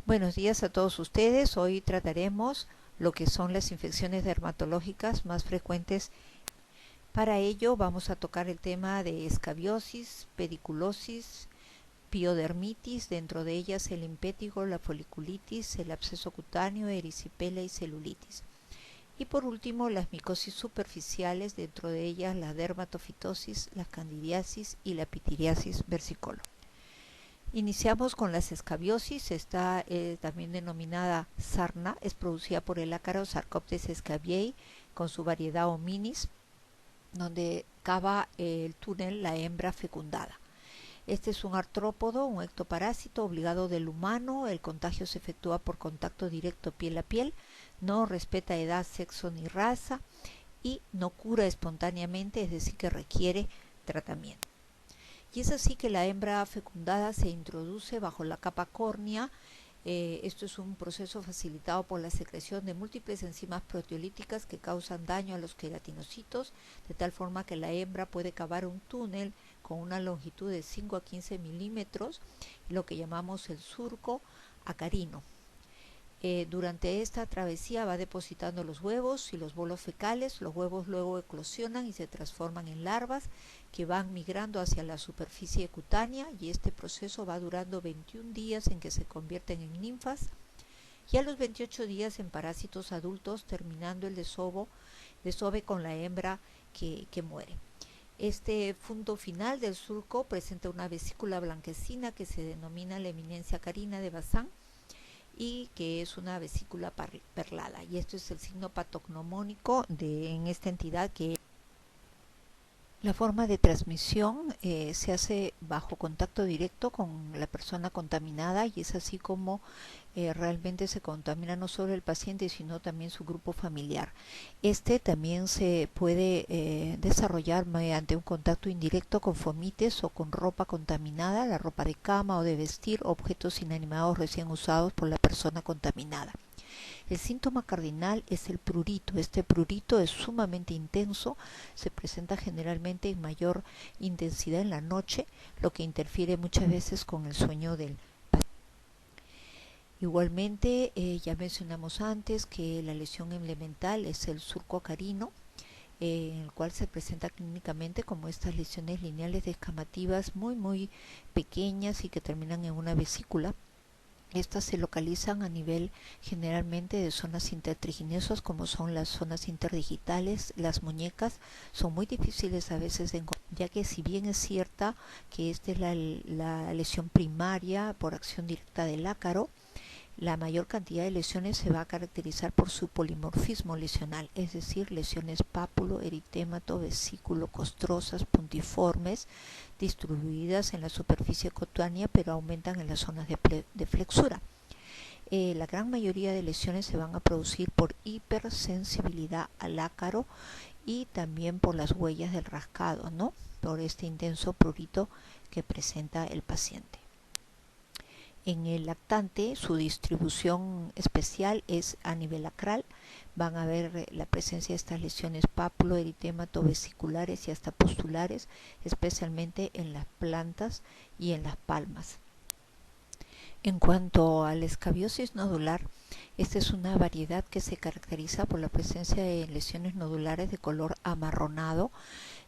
Buenos días a todos ustedes. Hoy trataremos lo que son las infecciones dermatológicas más frecuentes. Para ello vamos a tocar el tema de escabiosis, pediculosis, piodermitis, dentro de ellas el impétigo, la foliculitis, el absceso cutáneo, erisipela y celulitis. Y por último las micosis superficiales, dentro de ellas la dermatofitosis, la candidiasis y la pitiriasis versicolor. Iniciamos con las escabiosis. Esta también denominada sarna, es producida por el ácaro Sarcoptes scabiei con su variedad hominis, donde cava el túnel la hembra fecundada. Este es un artrópodo, un ectoparásito obligado del humano. El contagio se efectúa por contacto directo piel a piel, no respeta edad, sexo ni raza y no cura espontáneamente, es decir que requiere tratamiento. Y es así que la hembra fecundada se introduce bajo la capa córnea. Esto es un proceso facilitado por la secreción de múltiples enzimas proteolíticas que causan daño a los queratinocitos, de tal forma que la hembra puede cavar un túnel con una longitud de 5 a 15 milímetros, lo que llamamos el surco acarino. Durante esta travesía va depositando los huevos y los bolos fecales. Los huevos luego eclosionan y se transforman en larvas que van migrando hacia la superficie cutánea, y este proceso va durando 21 días en que se convierten en ninfas y a los 28 días en parásitos adultos, terminando el desove con la hembra que muere. Este punto final del surco presenta una vesícula blanquecina que se denomina la eminencia carina de Bazán, y que es una vesícula perlada, y esto es el signo patognomónico en esta entidad. Que la forma de transmisión se hace bajo contacto directo con la persona contaminada, y es así como realmente se contamina no solo el paciente sino también su grupo familiar. Este también se puede desarrollar mediante un contacto indirecto con fomites o con ropa contaminada, la ropa de cama o de vestir, objetos inanimados recién usados por la persona contaminada. El síntoma cardinal es el prurito. Este prurito es sumamente intenso, se presenta generalmente en mayor intensidad en la noche, lo que interfiere muchas veces con el sueño del paciente. Igualmente, ya mencionamos antes que la lesión elemental es el surco acarino, en el cual se presenta clínicamente como estas lesiones lineales descamativas muy pequeñas y que terminan en una vesícula. Estas se localizan a nivel generalmente de zonas intertriginosas, como son las zonas interdigitales. Las muñecas son muy difíciles a veces de encontrar, ya que si bien es cierta que esta es la lesión primaria por acción directa del ácaro, la mayor cantidad de lesiones se va a caracterizar por su polimorfismo lesional, es decir, lesiones pápulo, eritémato, vesículo, costrosas, puntiformes, distribuidas en la superficie cutánea, pero aumentan en las zonas de flexura. La gran mayoría de lesiones se van a producir por hipersensibilidad al ácaro y también por las huellas del rascado, ¿no? Por este intenso prurito que presenta el paciente. En el lactante, su distribución especial es a nivel acral. Van a ver la presencia de estas lesiones pápulo, eritémato, vesiculares y hasta pustulares, especialmente en las plantas y en las palmas. En cuanto a la escabiosis nodular, esta es una variedad que se caracteriza por la presencia de lesiones nodulares de color amarronado,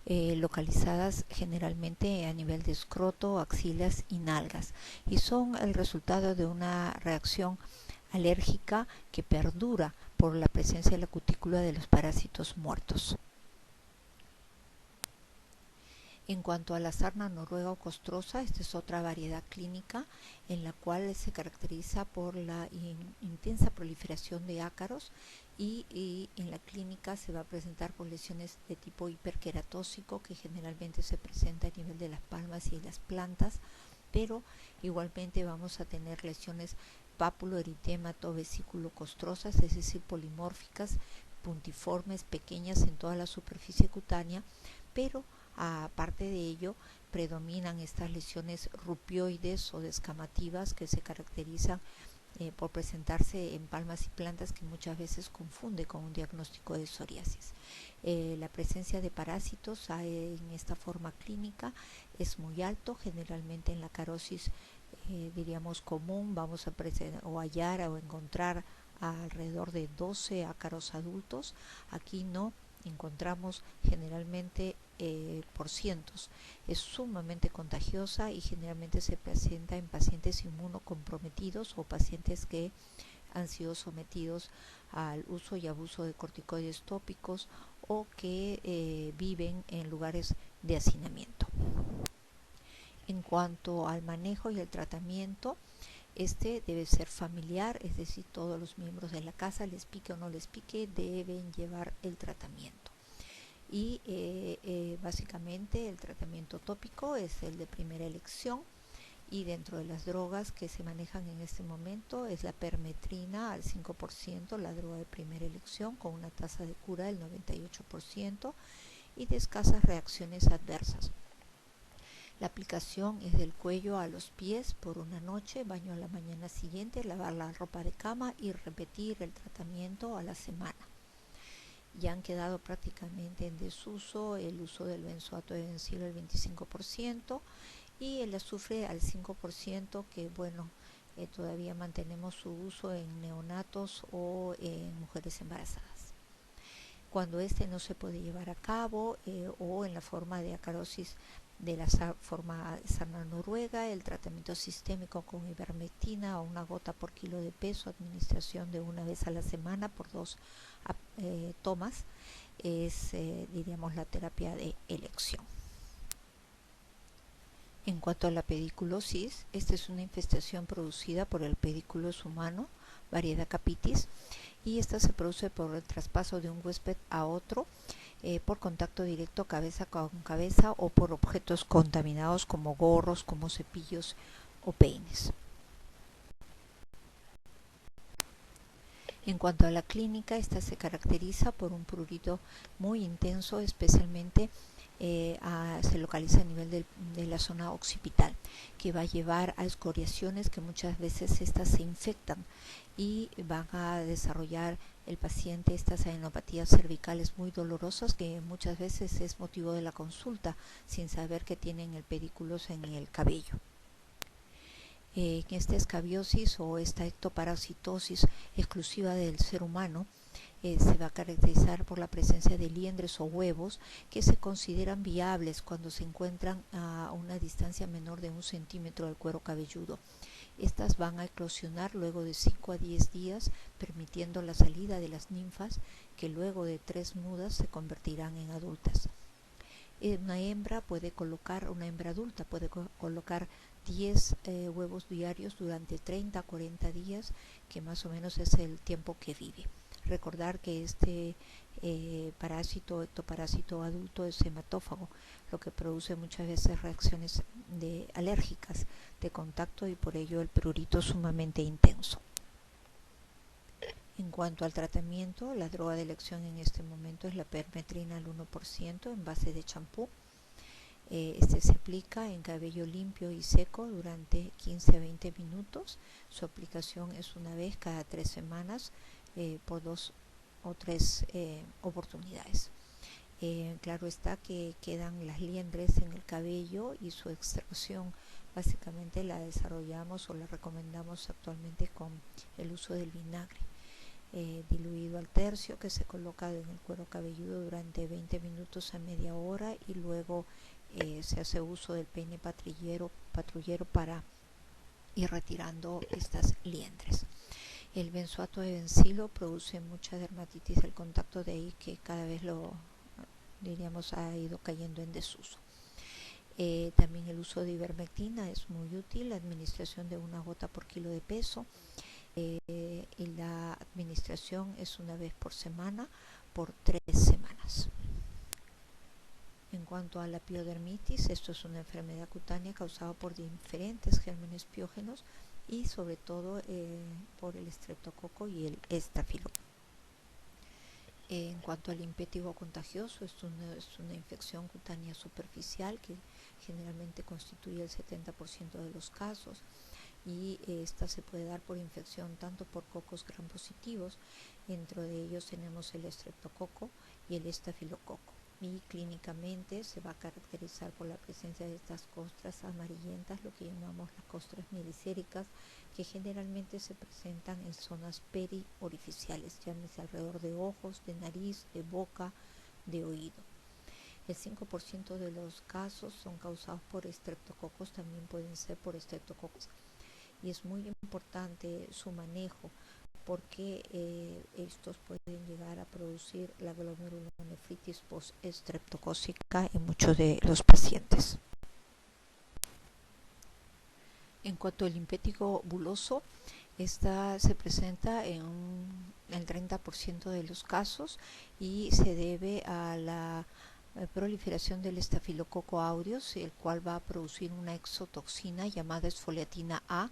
localizadas generalmente a nivel de escroto, axilas y nalgas, y son el resultado de una reacción alérgica que perdura por la presencia de la cutícula de los parásitos muertos. En cuanto a la sarna noruega o costrosa, esta es otra variedad clínica en la cual se caracteriza por la intensa proliferación de ácaros, y en la clínica se va a presentar por lesiones de tipo hiperqueratóxico que generalmente se presenta a nivel de las palmas y de las plantas, pero igualmente vamos a tener lesiones pápulo, eritémato, vesículo costrosas, es decir, polimórficas, puntiformes, pequeñas en toda la superficie cutánea, pero aparte de ello, predominan estas lesiones rupioides o descamativas que se caracterizan por presentarse en palmas y plantas, que muchas veces confunde con un diagnóstico de psoriasis. La presencia de parásitos en esta forma clínica es muy alto, generalmente en la carosis diríamos común, vamos a o hallar o encontrar alrededor de 12 ácaros adultos. Aquí no, encontramos generalmente por cientos. Es sumamente contagiosa y generalmente se presenta en pacientes inmunocomprometidos o pacientes que han sido sometidos al uso y abuso de corticoides tópicos o que viven en lugares de hacinamiento. En cuanto al manejo y el tratamiento, este debe ser familiar, es decir, todos los miembros de la casa, les pique o no les pique, deben llevar el tratamiento. Y básicamente el tratamiento tópico es el de primera elección, y dentro de las drogas que se manejan en este momento es la permetrina al 5%, la droga de primera elección, con una tasa de cura del 98% y de escasas reacciones adversas. La aplicación es del cuello a los pies por una noche, baño a la mañana siguiente, lavar la ropa de cama y repetir el tratamiento a la semana. Ya han quedado prácticamente en desuso el uso del benzoato de bencilo al 25% y el azufre al 5%, que bueno, todavía mantenemos su uso en neonatos o en mujeres embarazadas. Cuando este no se puede llevar a cabo o en la forma de acarosis de la forma sarna noruega, el tratamiento sistémico con ivermectina o una gota por kilo de peso, administración de una vez a la semana por 2 tomas, es diríamos la terapia de elección. En cuanto a la pediculosis, esta es una infestación producida por el pedículos humano, variedad capitis, y esta se produce por el traspaso de un huésped a otro, por contacto directo cabeza con cabeza o por objetos contaminados como gorros, como cepillos o peines. En cuanto a la clínica, esta se caracteriza por un prurito muy intenso, especialmente se localiza a nivel de la zona occipital, que va a llevar a escoriaciones que muchas veces estas se infectan y van a desarrollar el paciente estas adenopatías cervicales muy dolorosas, que muchas veces es motivo de la consulta sin saber que tienen el pedículos en el cabello. Esta escabiosis o esta ectoparasitosis exclusiva del ser humano se va a caracterizar por la presencia de liendres o huevos que se consideran viables cuando se encuentran a una distancia menor de 1 centímetro del cuero cabelludo. Estas van a eclosionar luego de 5 a 10 días, permitiendo la salida de las ninfas, que luego de 3 mudas se convertirán en adultas. Una hembra adulta puede colocar 10 huevos diarios durante 30 a 40 días, que más o menos es el tiempo que vive. Recordar que este ectoparásito adulto es hematófago, lo que produce muchas veces reacciones alérgicas de contacto, y por ello el prurito sumamente intenso. En cuanto al tratamiento, la droga de elección en este momento es la permetrina al 1% en base de champú. Este se aplica en cabello limpio y seco durante 15 a 20 minutos. Su aplicación es una vez cada 3 semanas por 2 o 3 oportunidades. Claro está que quedan las liendres en el cabello y su extracción básicamente la desarrollamos o la recomendamos actualmente con el uso del vinagre diluido al tercio, que se coloca en el cuero cabelludo durante 20 minutos a media hora, y luego se hace uso del peine patrullero para ir retirando estas liendres. El benzoato de bencilo produce mucha dermatitis al contacto, de ahí que cada vez ha ido cayendo en desuso. También el uso de ivermectina es muy útil, la administración de una gota por kilo de peso, y la administración es una vez por semana por 3 semanas. En cuanto a la piodermitis, esto es una enfermedad cutánea causada por diferentes gérmenes piógenos y sobre todo por el estreptococo y el estafilococo. En cuanto al impétigo contagioso, es una infección cutánea superficial que generalmente constituye el 70% de los casos, y esta se puede dar por infección tanto por cocos gram positivos, dentro de ellos tenemos el estreptococo y el estafilococo. y clínicamente se va a caracterizar por la presencia de estas costras amarillentas, lo que llamamos las costras mielicéricas, que generalmente se presentan en zonas periorificiales, llámese alrededor de ojos, de nariz, de boca, de oído. El 5% de los casos son causados por estreptococos, también pueden ser por estreptococos. Y es muy importante su manejo porque estos pueden llegar a producir la glomerulonefritis post-estreptocócica en muchos de los pacientes. En cuanto al linfético buloso, esta se presenta en el 30% de los casos y se debe a la proliferación del estafilococo aureus, el cual va a producir una exotoxina llamada esfoliatina A.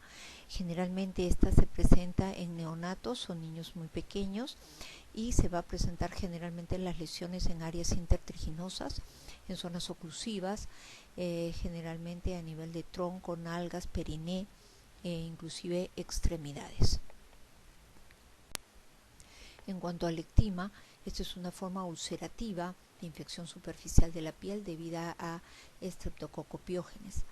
Generalmente esta se presenta en neonatos o niños muy pequeños y se va a presentar generalmente en las lesiones en áreas intertriginosas, en zonas oclusivas, generalmente a nivel de tronco, nalgas, periné e inclusive extremidades. En cuanto al ectima, esta es una forma ulcerativa de infección superficial de la piel debida a estreptococopiógenes.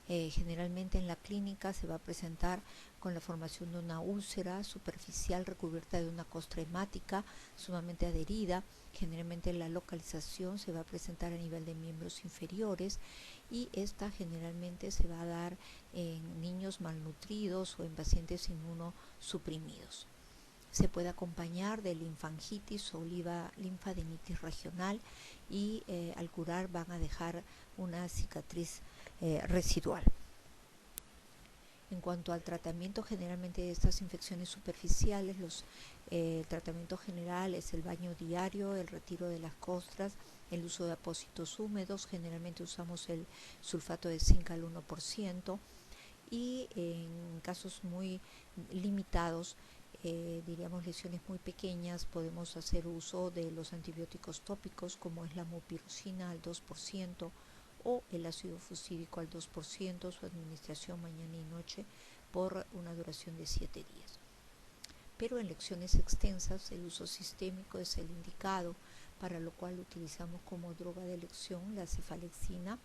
Generalmente en la clínica se va a presentar con la formación de una úlcera superficial recubierta de una costra hemática sumamente adherida. Generalmente la localización se va a presentar a nivel de miembros inferiores y esta generalmente se va a dar en niños malnutridos o en pacientes inmunosuprimidos. Se puede acompañar de linfangitis o linfadenitis regional y al curar van a dejar una cicatriz residual. En cuanto al tratamiento generalmente de estas infecciones superficiales, el tratamiento general es el baño diario, el retiro de las costras, el uso de apósitos húmedos, generalmente usamos el sulfato de zinc al 1% y en casos muy limitados, diríamos lesiones muy pequeñas, podemos hacer uso de los antibióticos tópicos como es la mupirocina al 2% o el ácido fusídico al 2%, su administración mañana y noche por una duración de 7 días. Pero en lesiones extensas el uso sistémico es el indicado, para lo cual utilizamos como droga de elección la cefalexina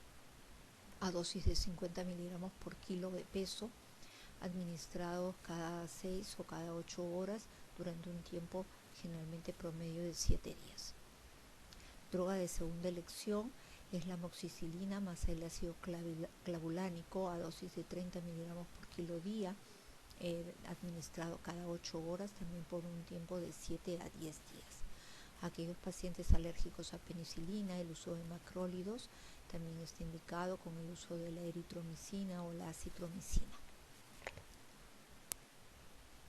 a dosis de 50 miligramos por kilo de peso, administrados cada 6 o cada 8 horas durante un tiempo generalmente promedio de 7 días. Droga de segunda elección es la amoxicilina más el ácido clavulánico a dosis de 30 miligramos por kilo día, administrado cada 8 horas también por un tiempo de 7 a 10 días. Aquellos pacientes alérgicos a penicilina, el uso de macrólidos también está indicado con el uso de la eritromicina o la acitromicina.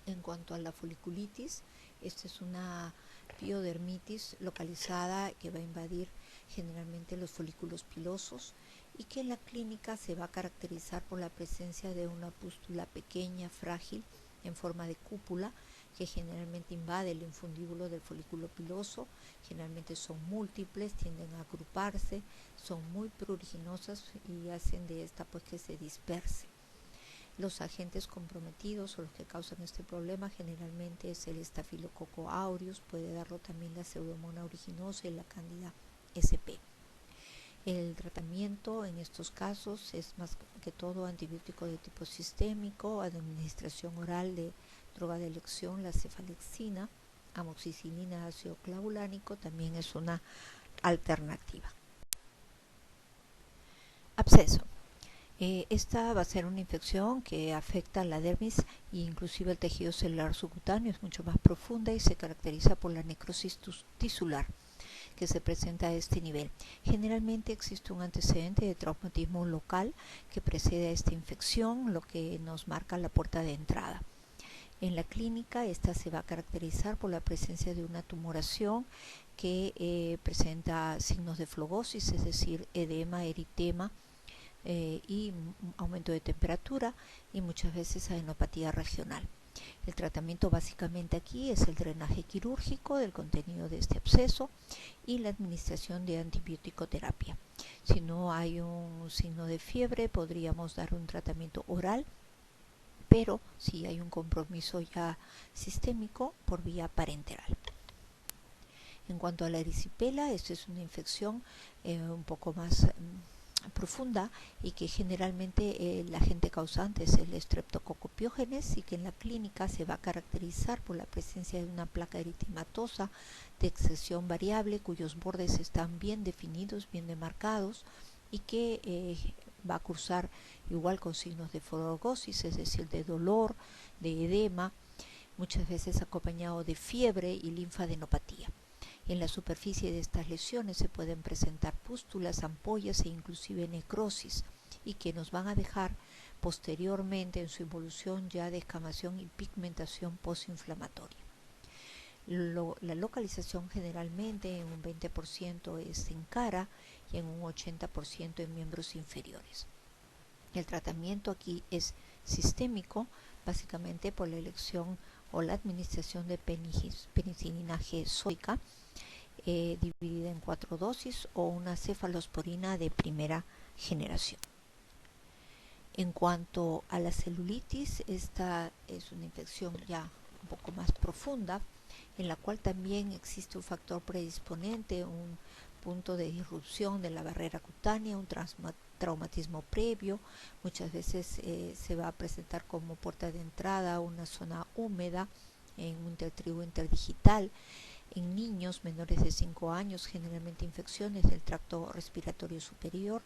En cuanto a la foliculitis, esta es una piodermitis localizada que va a invadir generalmente los folículos pilosos y que en la clínica se va a caracterizar por la presencia de una pústula pequeña, frágil, en forma de cúpula, que generalmente invade el infundíbulo del folículo piloso. Generalmente son múltiples, tienden a agruparse, son muy pruriginosas y hacen de esta pues que se disperse. Los agentes comprometidos o los que causan este problema generalmente es el estafilococo aureus, puede darlo también la pseudomonas aeruginosa y la cándida sp. El tratamiento en estos casos es más que todo antibiótico de tipo sistémico, administración oral de droga de elección, la cefalexina, amoxicilina, ácido clavulánico también es una alternativa. Absceso. Esta va a ser una infección que afecta a la dermis e inclusive el tejido celular subcutáneo, es mucho más profunda y se caracteriza por la necrosis tisular que se presenta a este nivel. Generalmente existe un antecedente de traumatismo local que precede a esta infección, lo que nos marca la puerta de entrada. En la clínica esta se va a caracterizar por la presencia de una tumoración que presenta signos de flebosis, es decir, edema, eritema, y aumento de temperatura y muchas veces adenopatía regional. El tratamiento básicamente aquí es el drenaje quirúrgico del contenido de este absceso y la administración de antibiótico terapia. Si no hay un signo de fiebre, podríamos dar un tratamiento oral, pero si hay un compromiso ya sistémico, por vía parenteral. En cuanto a la erisipela, esta es una infección un poco más profunda y que generalmente el agente causante es el Streptococcus pyogenes y que en la clínica se va a caracterizar por la presencia de una placa eritematosa de excesión variable cuyos bordes están bien definidos, bien demarcados y que va a cursar igual con signos de forogosis, es decir, de dolor, de edema, muchas veces acompañado de fiebre y linfadenopatía. En la superficie de estas lesiones se pueden presentar pústulas, ampollas e inclusive necrosis y que nos van a dejar posteriormente en su evolución ya de escamación y pigmentación postinflamatoria. La localización generalmente en un 20% es en cara y en un 80% en miembros inferiores. El tratamiento aquí es sistémico, básicamente por la elección o la administración de penicilina G sódica, dividida en 4 dosis o una cefalosporina de primera generación. En cuanto a la celulitis, esta es una infección ya un poco más profunda, en la cual también existe un factor predisponente, un punto de irrupción de la barrera cutánea, un traumatismo previo. Muchas veces se va a presentar como puerta de entrada una zona húmeda en un intertrigo interdigital. En niños menores de 5 años, generalmente infecciones del tracto respiratorio superior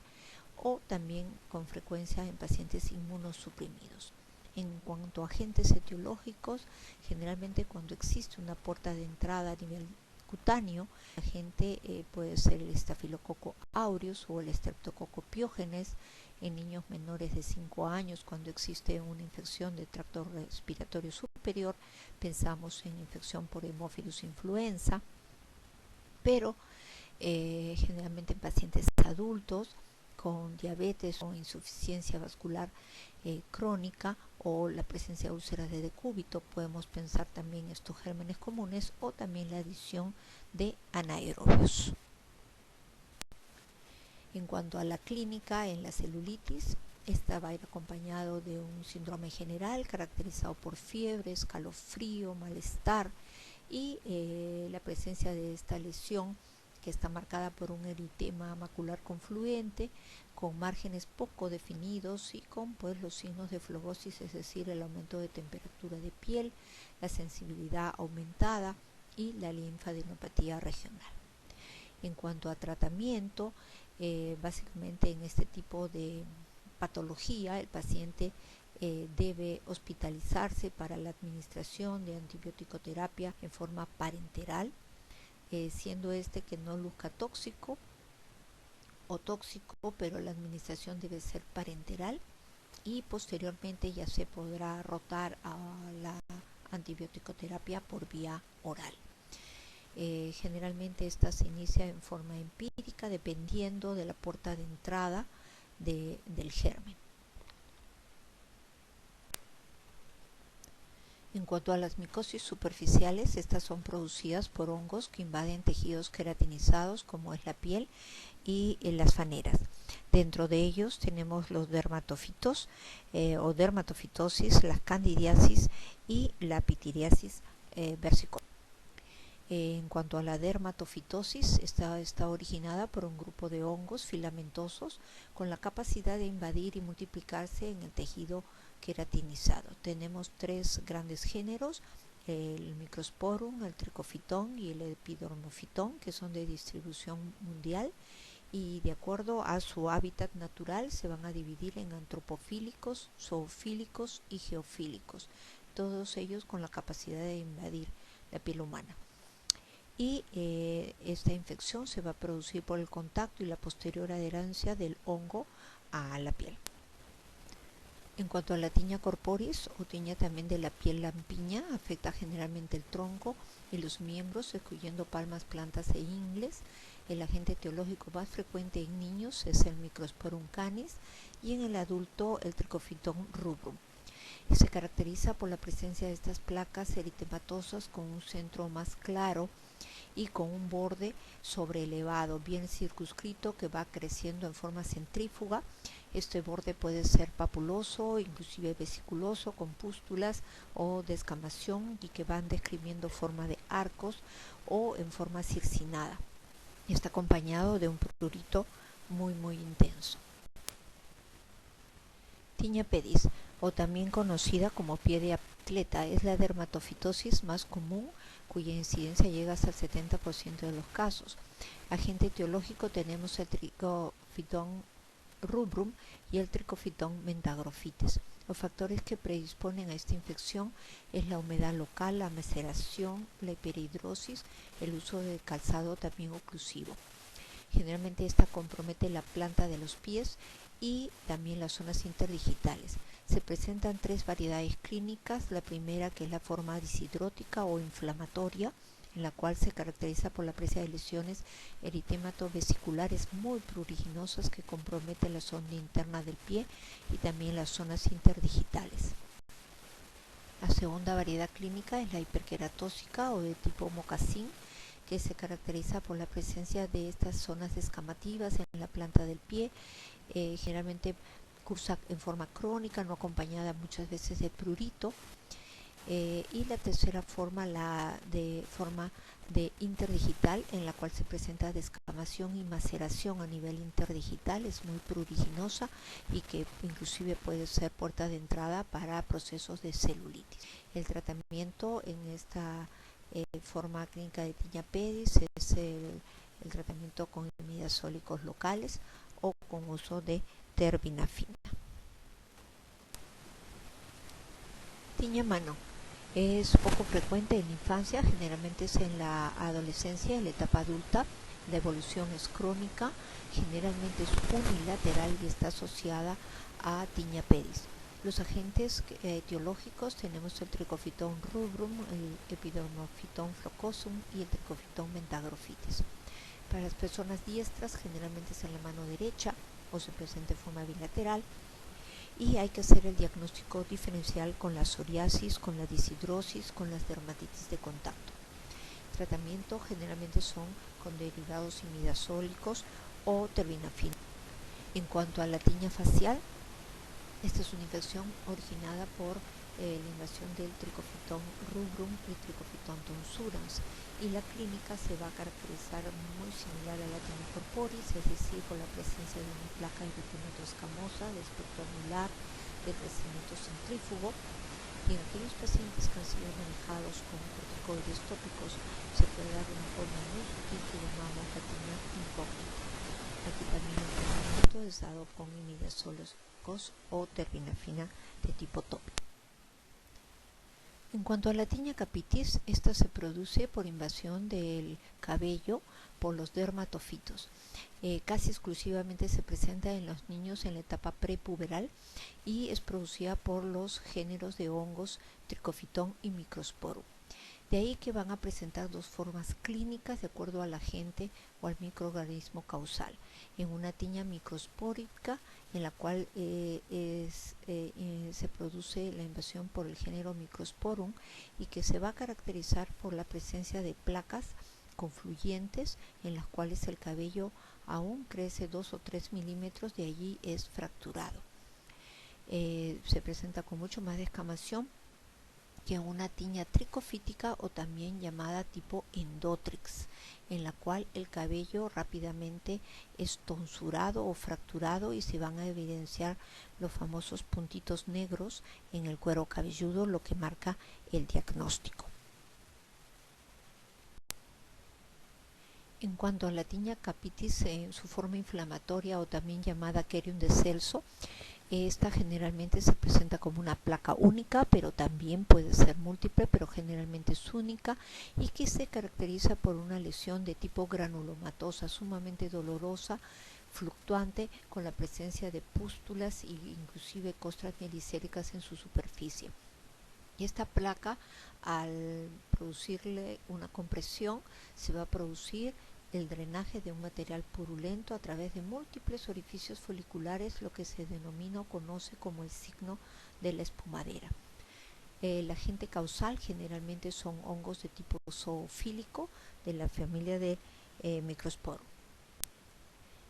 o también con frecuencia en pacientes inmunosuprimidos. En cuanto a agentes etiológicos, generalmente cuando existe una puerta de entrada a nivel cutáneo, el agente puede ser el Staphylococcus aureus o el Streptococcus pyogenes. En niños menores de 5 años, cuando existe una infección del tracto respiratorio superior, pensamos en infección por Haemophilus influenza, pero generalmente en pacientes adultos con diabetes o insuficiencia vascular crónica o la presencia de úlceras de decúbito, podemos pensar también estos gérmenes comunes o también la adición de anaerobios. En cuanto a la clínica en la celulitis, esta va a ir acompañado de un síndrome general caracterizado por fiebre, escalofrío, malestar y la presencia de esta lesión que está marcada por un eritema macular confluente con márgenes poco definidos y con pues los signos de flebosis, es decir, el aumento de temperatura de piel, la sensibilidad aumentada y la linfadenopatía regional. En cuanto a tratamiento, básicamente en este tipo de patología el paciente debe hospitalizarse para la administración de antibiótico-terapia en forma parenteral, siendo este que no luzca tóxico o tóxico, pero la administración debe ser parenteral y posteriormente ya se podrá rotar a la antibiótico-terapia por vía oral. Generalmente esta se inicia en forma empírica dependiendo de la puerta de entrada del germen. En cuanto a las micosis superficiales, estas son producidas por hongos que invaden tejidos queratinizados como es la piel y las faneras. Dentro de ellos tenemos los dermatofitos o dermatofitosis, las candidiasis y la pitiriasis versicolor. En cuanto a la dermatofitosis, está originada por un grupo de hongos filamentosos con la capacidad de invadir y multiplicarse en el tejido queratinizado. Tenemos 3 grandes géneros, el Microsporum, el Trichophyton y el Epidermophyton, que son de distribución mundial y de acuerdo a su hábitat natural se van a dividir en antropofílicos, zoofílicos y geofílicos, todos ellos con la capacidad de invadir la piel humana. Y esta infección se va a producir por el contacto y la posterior adherencia del hongo a la piel. En cuanto a la tiña corporis o tiña también de la piel lampiña, afecta generalmente el tronco y los miembros, excluyendo palmas, plantas e ingles. El agente etiológico más frecuente en niños es el Microsporum canis y en el adulto el Trichophyton rubrum. Se caracteriza por la presencia de estas placas eritematosas con un centro más claro y con un borde sobreelevado, bien circunscrito, que va creciendo en forma centrífuga Este borde puede ser papuloso, inclusive vesiculoso, con pústulas o descamación y que van describiendo forma de arcos o en forma circinada. Está acompañado de un prurito muy intenso. Tiña pedis, o también conocida como pie de atleta, es la dermatofitosis más común, cuya incidencia llega hasta el 70% de los casos. Agente etiológico tenemos el Trichophyton rubrum y el Trichophyton mentagrofites. Los factores que predisponen a esta infección es la humedad local, la maceración, la hiperhidrosis, el uso de calzado también oclusivo. Generalmente esta compromete la planta de los pies y también las zonas interdigitales. Se presentan tres variedades clínicas. La primera, que es la forma disidrótica o inflamatoria, en la cual se caracteriza por la presencia de lesiones eritematovesiculares muy pruriginosas que comprometen la zona interna del pie y también las zonas interdigitales. La segunda variedad clínica es la hiperqueratósica o de tipo mocasín, que se caracteriza por la presencia de estas zonas descamativas en la planta del pie. Generalmente cursa en forma crónica, no acompañada muchas veces de prurito. Y la tercera forma, la de forma de interdigital, en la cual se presenta descamación y maceración a nivel interdigital, es muy pruriginosa y que inclusive puede ser puerta de entrada para procesos de celulitis. El tratamiento en esta forma clínica de tiña pedis es el tratamiento con imidazólicos locales o con uso de terbinafina. Tiña mano. Es poco frecuente en la infancia, generalmente es en la adolescencia, en la etapa adulta. La evolución es crónica, generalmente es unilateral y está asociada a tiña pedis. Los agentes etiológicos tenemos el Trichophyton rubrum, el Epidermophyton flocosum y el Trichophyton mentagrofites. Para las personas diestras generalmente es en la mano derecha o se presenta en forma bilateral. Y hay que hacer el diagnóstico diferencial con la psoriasis, con la deshidrosis, con las dermatitis de contacto. Tratamiento generalmente son con derivados imidazólicos o terbinafina. En cuanto a la tiña facial, esta es una infección originada por la invasión del Trichophyton rubrum y Trichophyton tonsurans, y la clínica se va a caracterizar muy similar a la tiña corporis, es decir, por la presencia de una placa eritemato-escamosa, de aspecto anular, de crecimiento centrífugo. Y en aquellos pacientes que han sido manejados con corticoides tópicos se puede dar una forma muy sutil que llamamos la tiña incógnita. Aquí también el tratamiento es dado con imidazólicos o terbinafina de tipo tópico. En cuanto a la tiña capitis, esta se produce por invasión del cabello por los dermatofitos. Casi exclusivamente se presenta en los niños en la etapa prepuberal y es producida por los géneros de hongos Trichophyton y Microsporum. De ahí que van a presentar dos formas clínicas de acuerdo al agente o al microorganismo causal. En una tiña microspórica, en la cual se produce la invasión por el género Microsporum y que se va a caracterizar por la presencia de placas confluyentes en las cuales el cabello aún crece 2 o 3 milímetros, de allí es fracturado. Se presenta con mucho más descamación que una tiña tricofítica o también llamada tipo endotrix, en la cual el cabello rápidamente es tonsurado o fracturado y se van a evidenciar los famosos puntitos negros en el cuero cabelludo, lo que marca el diagnóstico. En cuanto a la tiña capitis en su forma inflamatoria o también llamada Cerium de Celso, esta generalmente se presenta como una placa única, pero también puede ser múltiple, pero generalmente es única, y que se caracteriza por una lesión de tipo granulomatosa, sumamente dolorosa, fluctuante, con la presencia de pústulas e inclusive costras mielicéricas en su superficie. Y esta placa, al producirle una compresión, se va a producir el drenaje de un material purulento a través de múltiples orificios foliculares, lo que se denomina o conoce como el signo de la espumadera. El agente causal generalmente son hongos de tipo zoofílico de la familia de Microsporum.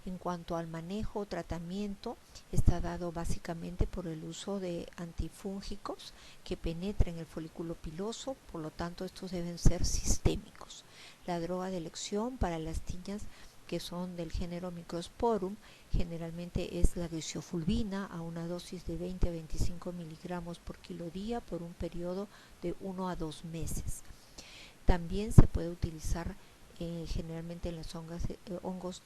En cuanto al manejo o tratamiento, está dado básicamente por el uso de antifúngicos que penetran el folículo piloso, por lo tanto estos deben ser sistémicos. La droga de elección para las tiñas que son del género Microsporum generalmente es la gliciofulvina a una dosis de 20 a 25 miligramos por kilo día por un periodo de 1 a 2 meses. También se puede utilizar generalmente en las hongos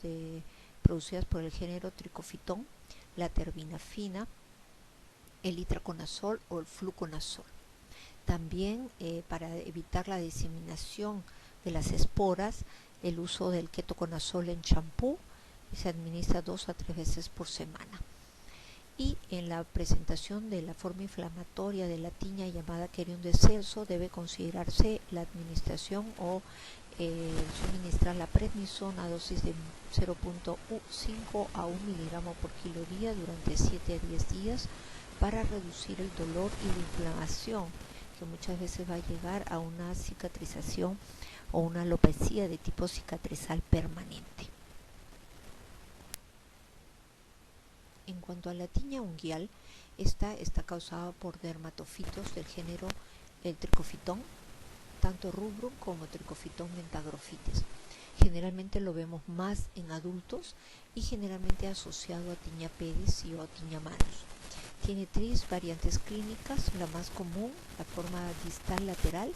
producidas por el género Trichophyton, la terbinafina, el itraconazol o el fluconazol. También para evitar la diseminación de las esporas, el uso del ketoconazol en champú se administra 2 a 3 veces por semana. Y en la presentación de la forma inflamatoria de la tiña llamada querium de Celso debe considerarse la administración o suministrar la prednisona a dosis de 0.5 a 1 miligramo por kilo día durante 7 a 10 días para reducir el dolor y la inflamación, que muchas veces va a llegar a una cicatrización o una alopecia de tipo cicatrizal permanente. En cuanto a la tiña unguial, esta está causada por dermatofitos del género el Trichophyton, tanto rubrum como Trichophyton mentagrophytes. Generalmente lo vemos más en adultos y generalmente asociado a tiña pedis y o a tiña manos. Tiene 3 variantes clínicas, la más común, la forma distal lateral,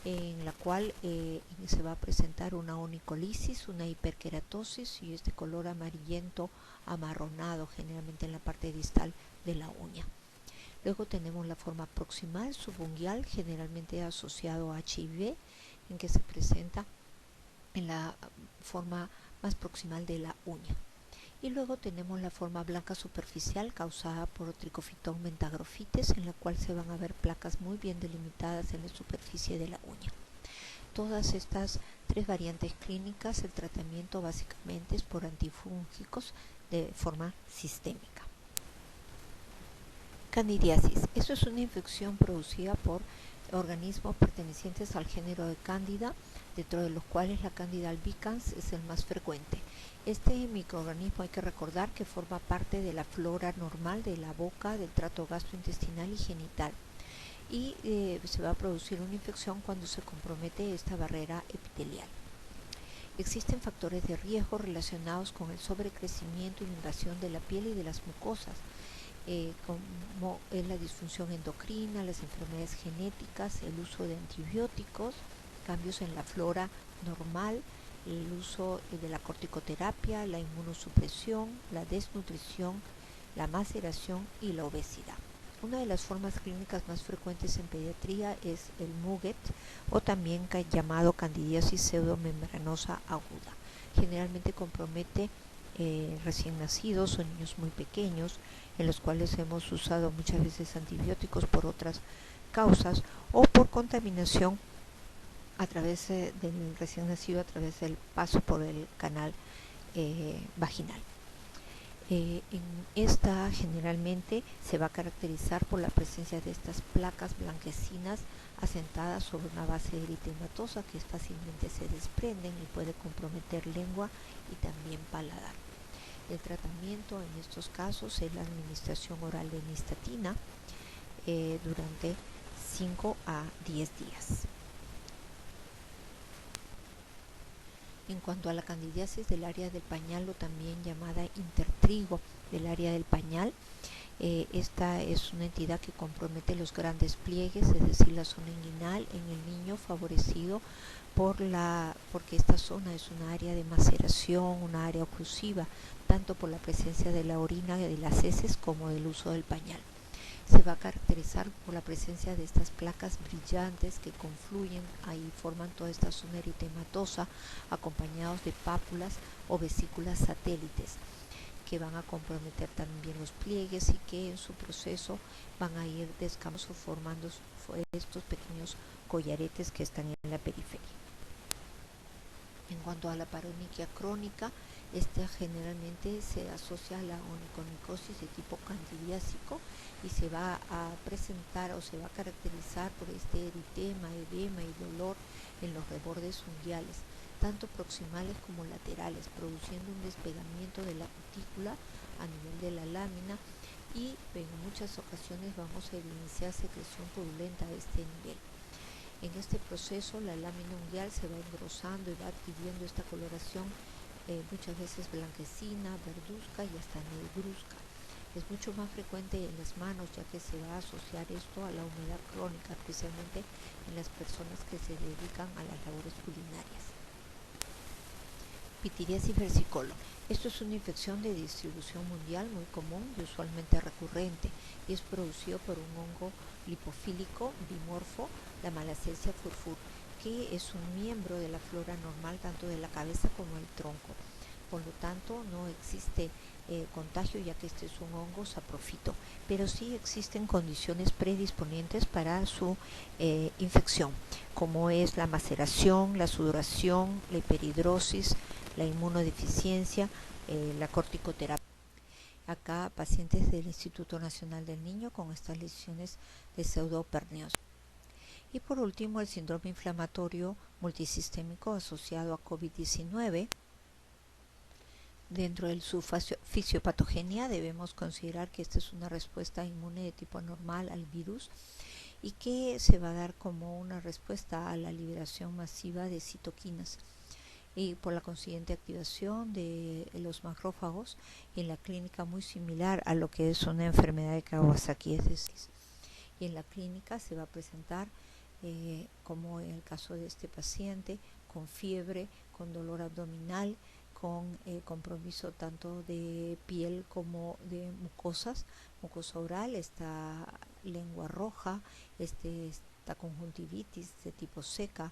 en la cual se va a presentar una onicolisis, una hiperkeratosis y es de color amarillento amarronado generalmente en la parte distal de la uña. Luego tenemos la forma proximal subunguial, generalmente asociado a HIV, en que se presenta en la forma más proximal de la uña. Y luego tenemos la forma blanca superficial causada por Trichophyton mentagrophytes, en la cual se van a ver placas muy bien delimitadas en la superficie de la uña. Todas estas 3 variantes clínicas, el tratamiento básicamente es por antifúngicos de forma sistémica. Candidiasis. Esto es una infección producida por organismos pertenecientes al género de Cándida, dentro de los cuales la Candida albicans es el más frecuente. Este microorganismo hay que recordar que forma parte de la flora normal de la boca, del trato gastrointestinal y genital. Y se va a producir una infección cuando se compromete esta barrera epitelial. Existen factores de riesgo relacionados con el sobrecrecimiento e inundación de la piel y de las mucosas, como es la disfunción endocrina, las enfermedades genéticas, el uso de antibióticos, cambios en la flora normal, el uso de la corticoterapia, la inmunosupresión, la desnutrición, la maceración y la obesidad. Una de las formas clínicas más frecuentes en pediatría es el Muget o también llamado candidiasis pseudomembranosa aguda. Generalmente compromete recién nacidos o niños muy pequeños, en los cuales hemos usado muchas veces antibióticos por otras causas o por contaminación a través del recién nacido, a través del paso por el canal vaginal. En esta generalmente se va a caracterizar por la presencia de estas placas blanquecinas asentadas sobre una base eritematosa que fácilmente se desprenden y puede comprometer lengua y también paladar. El tratamiento en estos casos es la administración oral de nistatina durante 5 a 10 días. En cuanto a la candidiasis del área del pañal o también llamada intertrigo del área del pañal, esta es una entidad que compromete los grandes pliegues, es decir, la zona inguinal en el niño favorecido porque esta zona es una área de maceración, una área oclusiva, tanto por la presencia de la orina de las heces como del uso del pañal. Se va a caracterizar por la presencia de estas placas brillantes que confluyen, ahí forman toda esta zona eritematosa, acompañados de pápulas o vesículas satélites, que van a comprometer también los pliegues y que en su proceso van a ir descanso formando estos pequeños collaretes que están en la periferia. En cuanto a la paroniquia crónica, esta generalmente se asocia a la onicomicosis de tipo candidiásico y se va a presentar o se va a caracterizar por este eritema, edema y dolor en los rebordes unguiales. tanto proximales como laterales, produciendo un despegamiento de la cutícula a nivel de la lámina y en muchas ocasiones vamos a evidenciar secreción purulenta a este nivel. En este proceso la lámina unguial se va engrosando y va adquiriendo esta coloración muchas veces blanquecina, verduzca y hasta negruzca. Es mucho más frecuente en las manos, ya que se va a asociar esto a la humedad crónica, especialmente en las personas que se dedican a las labores culinarias. Pitiriasis versicolor. Esto es una infección de distribución mundial muy común y usualmente recurrente, y es producido por un hongo lipofílico bimorfo, la Malassezia furfur, que es un miembro de la flora normal tanto de la cabeza como el tronco. Por lo tanto, no existe contagio, ya que este es un hongo saprofito, pero sí existen condiciones predisponentes para su infección, como es la maceración, la sudoración, la hiperhidrosis, la inmunodeficiencia, la corticoterapia. Acá pacientes del Instituto Nacional del Niño con estas lesiones de pseudoperneos. Y por último, el síndrome inflamatorio multisistémico asociado a COVID-19. Dentro de su fisiopatogenia debemos considerar que esta es una respuesta inmune de tipo anormal al virus y que se va a dar como una respuesta a la liberación masiva de citoquinas y por la consiguiente activación de los macrófagos en la clínica, muy similar a lo que es una enfermedad de Kawasaki, es decir, y en la clínica se va a presentar como en el caso de este paciente, con fiebre, con dolor abdominal, con compromiso tanto de piel como de mucosas, mucosa oral, esta lengua roja, esta conjuntivitis de tipo seca,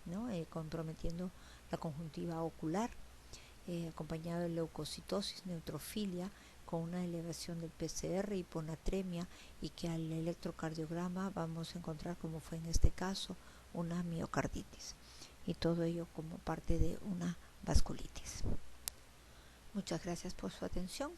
¿no? Comprometiendo la conjuntiva ocular, acompañado de leucocitosis, neutrofilia, con una elevación del PCR, hiponatremia, y que al electrocardiograma vamos a encontrar, como fue en este caso, una miocarditis, y todo ello como parte de una vasculitis. Muchas gracias por su atención.